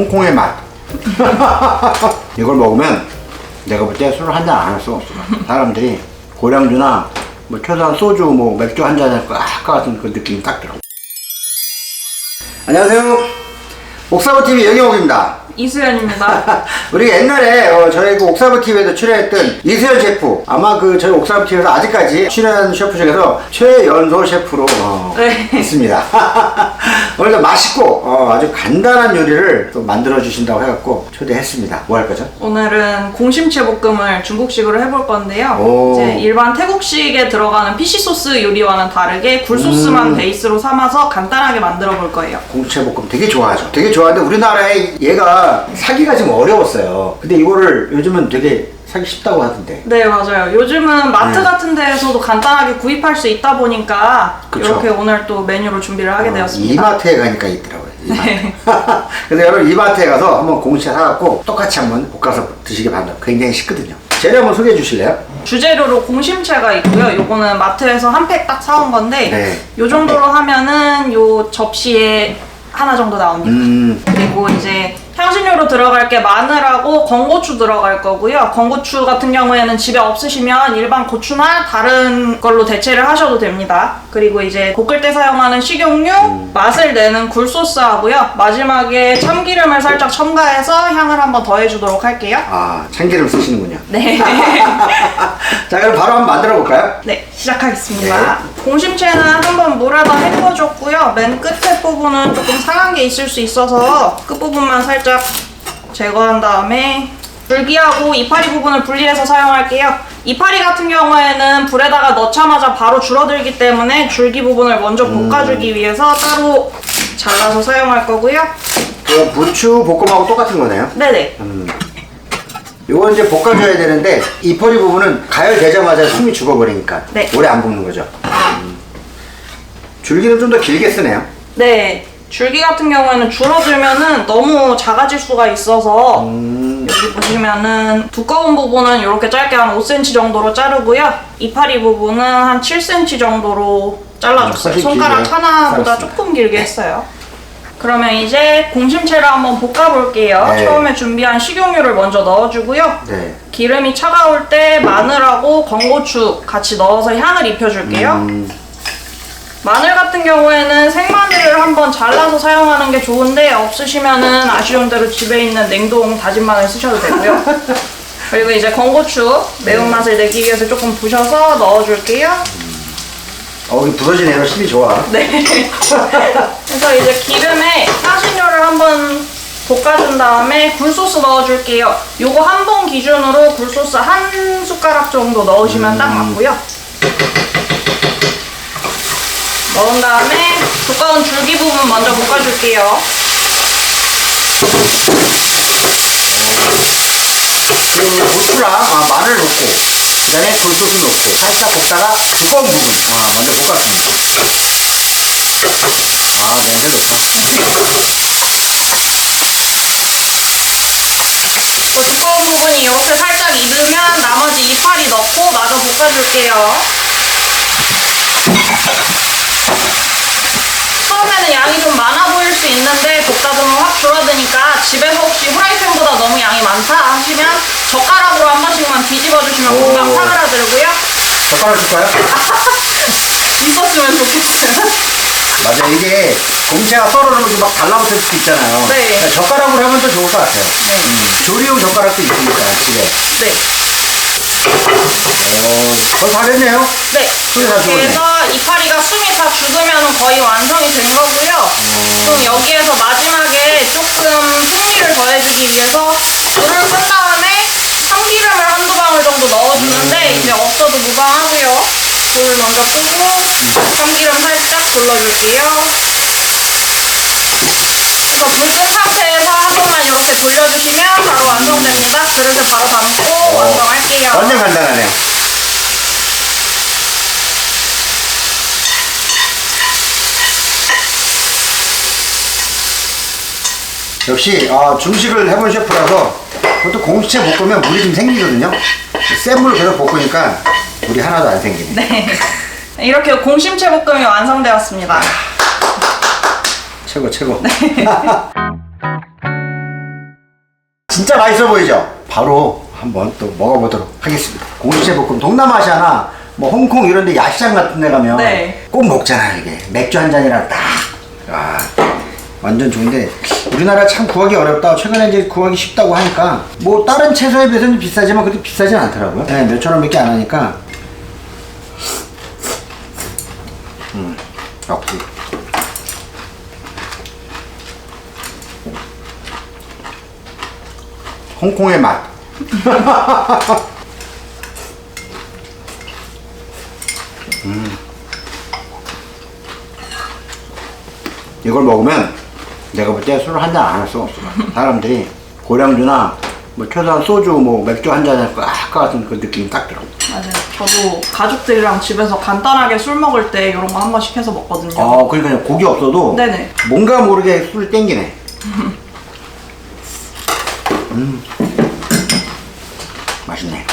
홍콩의 맛. 이걸 먹으면 내가 볼 때 술을 한 잔 안 할 수가 없어. 사람들이 고량주나 뭐 최소한 소주, 뭐 맥주 한 잔에 아까 같은 그 느낌이 딱 들어. 안녕하세요. 옥사부TV 영영옥입니다. 이수연입니다. 우리가 옛날에 저희 그 옥사부TV에도 출연했던 이수연 셰프, 아마 그 저희 옥사부TV에서 아직까지 출연 셰프 중에서 최연소 셰프로 네. 있습니다. 오늘도 맛있고 아주 간단한 요리를 또 만들어 주신다고 해갖고 초대했습니다. 뭐 할 거죠? 오늘은 공심채 볶음을 중국식으로 해볼 건데요. 오. 이제 일반 태국식에 들어가는 피시 소스 요리와는 다르게 굴소스만 베이스로 삼아서 간단하게 만들어 볼 거예요. 공채볶음 되게 좋아하죠. 되게 좋아하는데 우리나라에 얘가 사기가 좀 어려웠어요. 근데 이거를 요즘은 되게 사기 쉽다고 하던데. 네, 맞아요. 요즘은 마트 네. 같은 데에서도 간단하게 구입할 수 있다 보니까 그쵸. 이렇게 오늘 또 메뉴로 준비를 하게 되었습니다. 이마트에 가니까 있더라고요. 이마트. 네. 그래서 여러분 이마트에 가서 한번 공채 사갖고 똑같이 한번 볶아서 드시기 바랍니다. 굉장히 쉽거든요. 재료 한번 소개해 주실래요? 주재료로 공심채가 있고요. 요거는 마트에서 한 팩 딱 사온 건데 네. 요 정도로 하면은 요 접시에 하나 정도 나옵니다. 그리고 이제 향신료로 들어갈 게 마늘하고 건고추 들어갈 거고요. 건고추 같은 경우에는 집에 없으시면 일반 고추나 다른 걸로 대체를 하셔도 됩니다. 그리고 이제 볶을 때 사용하는 식용유, 맛을 내는 굴소스하고요. 마지막에 참기름을 살짝 첨가해서 향을 한번 더해주도록 할게요. 아, 참기름 쓰시는군요. 네. 자, 그럼 바로 한번 만들어 볼까요? 네, 시작하겠습니다. 공심채는 한번 물에다 헹궈줬고요. 맨 끝에 부분은 조금 상한 게 있을 수 있어서 끝부분만 살짝 제거한 다음에 줄기하고 이파리 부분을 분리해서 사용할게요. 이파리 같은 경우에는 불에다가 넣자마자 바로 줄어들기 때문에 줄기 부분을 먼저 볶아주기 위해서 따로 잘라서 사용할 거고요. 그 부추 볶음하고 똑같은 거네요. 네네. 요건 이제 볶아줘야 되는데 이파리 부분은 가열되자마자 숨이 죽어버리니까 네. 오래 안 볶는 거죠. 줄기는 좀 더 길게 쓰네요. 네. 줄기 같은 경우에는 줄어들면은 너무 작아질 수가 있어서 여기 보시면은 두꺼운 부분은 이렇게 짧게 한 5cm 정도로 자르고요. 이파리 부분은 한 7cm 정도로 잘라줬어요. 훨씬 손가락 길게 하나보다 잘랐습니다. 조금 길게 했어요. 그러면 이제 공심채를 한번 볶아볼게요. 네. 처음에 준비한 식용유를 먼저 넣어주고요. 네. 기름이 차가울 때 마늘하고 건고추 같이 넣어서 향을 입혀줄게요. 마늘 같은 경우에는 생마늘을 한번 잘라서 사용하는 게 좋은데 없으시면은 아쉬운 대로 집에 있는 냉동 다진 마늘 쓰셔도 되고요. 그리고 이제 건고추 매운맛을 내기 위해서 조금 부셔서 넣어줄게요. 이게 부서지네요. 힘이 좋아. 네. 그래서 이제 기름에 향신료를 한번 볶아준 다음에 굴소스 넣어줄게요. 요거 한 번 기준으로 굴소스 한 숟가락 정도 넣으시면 딱 맞고요. 넣은 다음에 두꺼운 줄기 부분 먼저 볶아줄게요. 그리고 고추랑 마늘 넣고 그다음에 굴소스 넣고 살짝 볶다가 두꺼운 부분 먼저 볶았습니다. 냄새 좋다. 그 두꺼운 부분이 이렇게 살짝 익으면 나머지 이파리 넣고 마저 볶아줄게요. 처음에는 양이 좀 많아 보일 수 있는데 볶다 보면 확 줄어드니까 집에서 혹시 후라이팬보다 너무 양이 많다 하시면 젓가락으로 한 번씩만 뒤집어 주시면 금방 사그라들고요. 젓가락 줄까요? 있었으면 좋겠어요. 맞아, 이게 공채가 썰어놓으면 막 달라붙을 수도 있잖아요. 네. 그러니까 젓가락으로 하면 더 좋을 것 같아요. 조리용 젓가락도 있으니까 집에. 네. 벌써 다 됐네요. 네. 숨이 다 이렇게 죽었네. 해서 이파리가 숨이 다 죽으면 거의 완성이 된 거고요. 또 여기에서 마지막에 조금 풍미를 더해주기 위해서 불을 끈 다음에 참기름을 한두 방울 정도 넣어주는데 이제 없어도 무방하고요. 불을 먼저 끄고 참기름 살짝 둘러줄게요. 그래서 불 끈 상태에서 한 번만 이렇게 돌려주시면 바로 완성됩니다. 그릇에 바로 담고 완성할게요. 완전 간단하네요. 역시 중식을 해본 셰프라서 그것도 공채 볶으면 물이 좀 생기거든요. 센 물을 계속 볶으니까 물이 하나도 안 생기네. 네. 이렇게 공심채 볶음이 완성되었습니다. 최고 최고. 진짜 맛있어 보이죠? 바로 한번 또 먹어보도록 하겠습니다. 공시채 볶음 동남아시아나 뭐 홍콩 이런 데 야시장 같은 데 가면 네. 꼭 먹잖아요. 이게 맥주 한 잔이랑 딱 와, 완전 좋은데 우리나라 참 구하기 어렵다. 최근에 이제 구하기 쉽다고 하니까 뭐 다른 채소에 비해서는 비싸지만 그렇게 비싸진 않더라고요. 네, 몇천 원밖에 안 하니까 역시 홍콩의 맛. 이걸 먹으면 내가 볼 때 술 한 잔 안 할 수가 없어. 사람들이 고량주나 뭐 최소한 소주 뭐 맥주 한 잔에 아까 같은 그 느낌이 딱 들어. 맞아요. 저도 가족들이랑 집에서 간단하게 술 먹을 때 이런 거 한 번씩 해서 먹거든요. 그러니까 그냥 고기 없어도 네네. 뭔가 모르게 술 땡기네. 맛있네.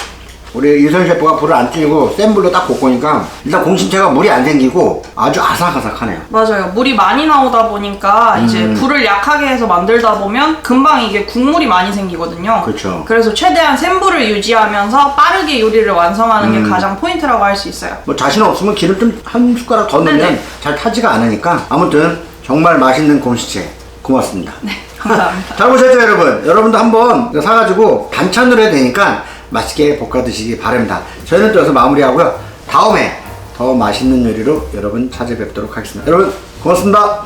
우리 유선 셰프가 불을 안 찌고 센 불로 딱 볶으니까 일단 공신채가 물이 안 생기고 아주 아삭아삭하네요. 맞아요. 물이 많이 나오다 보니까 이제 불을 약하게 해서 만들다 보면 금방 이게 국물이 많이 생기거든요. 그렇죠. 그래서 최대한 센 불을 유지하면서 빠르게 요리를 완성하는 게 가장 포인트라고 할 수 있어요. 뭐 자신 없으면 기름 좀 한 숟가락 더 넣으면 네네. 잘 타지가 않으니까 아무튼 정말 맛있는 공시채 고맙습니다. 네, 감사합니다. 잘 보셨죠 여러분? 여러분도 한번 이거 사가지고 반찬으로 해도 되니까 맛있게 볶아 드시기 바랍니다. 저희는 또 여기서 마무리하고요. 다음에 더 맛있는 요리로 여러분 찾아뵙도록 하겠습니다. 여러분 고맙습니다.